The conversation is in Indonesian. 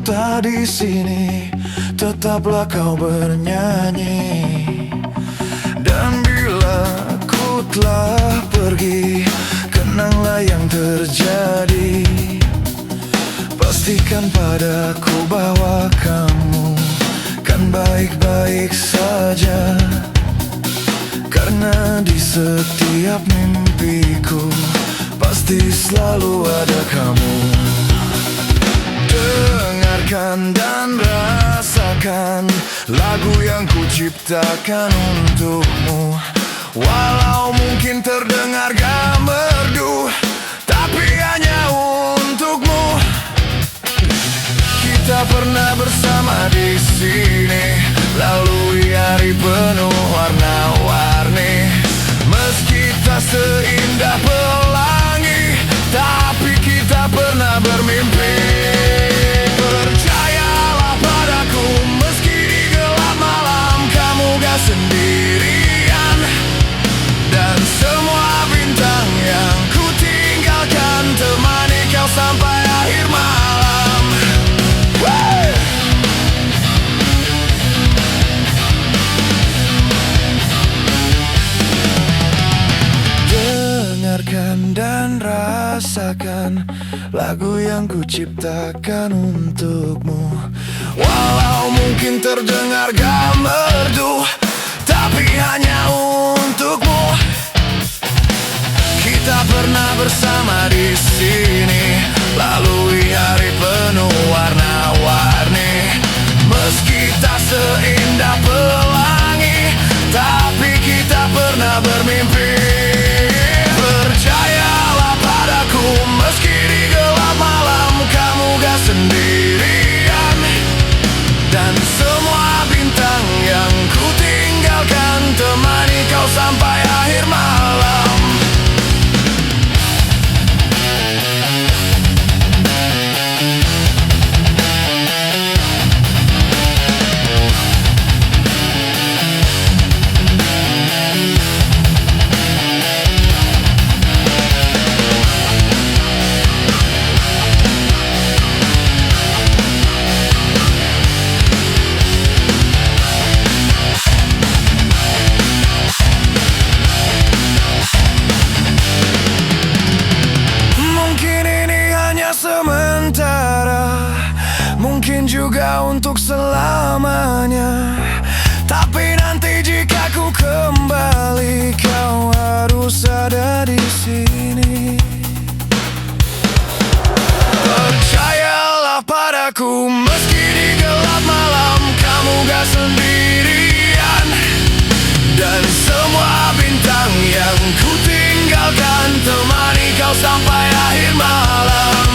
tak di sini, tetaplah kau bernyanyi. Dan bila ku telah pergi, kenanglah yang terjadi. Pastikan padaku bahwa kamu kan baik-baik saja, karena di setiap mimpiku pasti selalu ada kamu. Dengarkan dan rasakan lagu yang ku ciptakan untukmu. Walau mungkin terdengar gak merdu, tapi hanya untukmu. Kita pernah bersama di sini, lalui hari penuh warna-warni. Meski tak seindah pelangi, tapi kita pernah bermimpi. Percayalah padaku, meski di gelap malam kamu gak sendirian. Dan semua bintang yang ku tinggalkan temani kau sampai akhir malam. Dengarkan dan rasakan lagu yang ku ciptakan untukmu. Walau mungkin terdengar gak merdu, tapi hanya untukmu. Kita pernah bersama di sini, lalui hari penuh warna-warni. Meski tak seindah pelangi, tapi kita pernah bermimpi. Percayalah padaku, meski di gelap malam kamu gak sendirian. Dan semua bintang yang ku tinggalkan temani kau sampai akhir malam. Sementara, mungkin juga untuk selamanya. Tapi nanti jika ku kembali, kau harus ada di sini. Percayalah padaku, meski di gelap malam kamu gak sendirian. Dan semua bintang yang ku tinggalkan temani kau sampai akhir malam.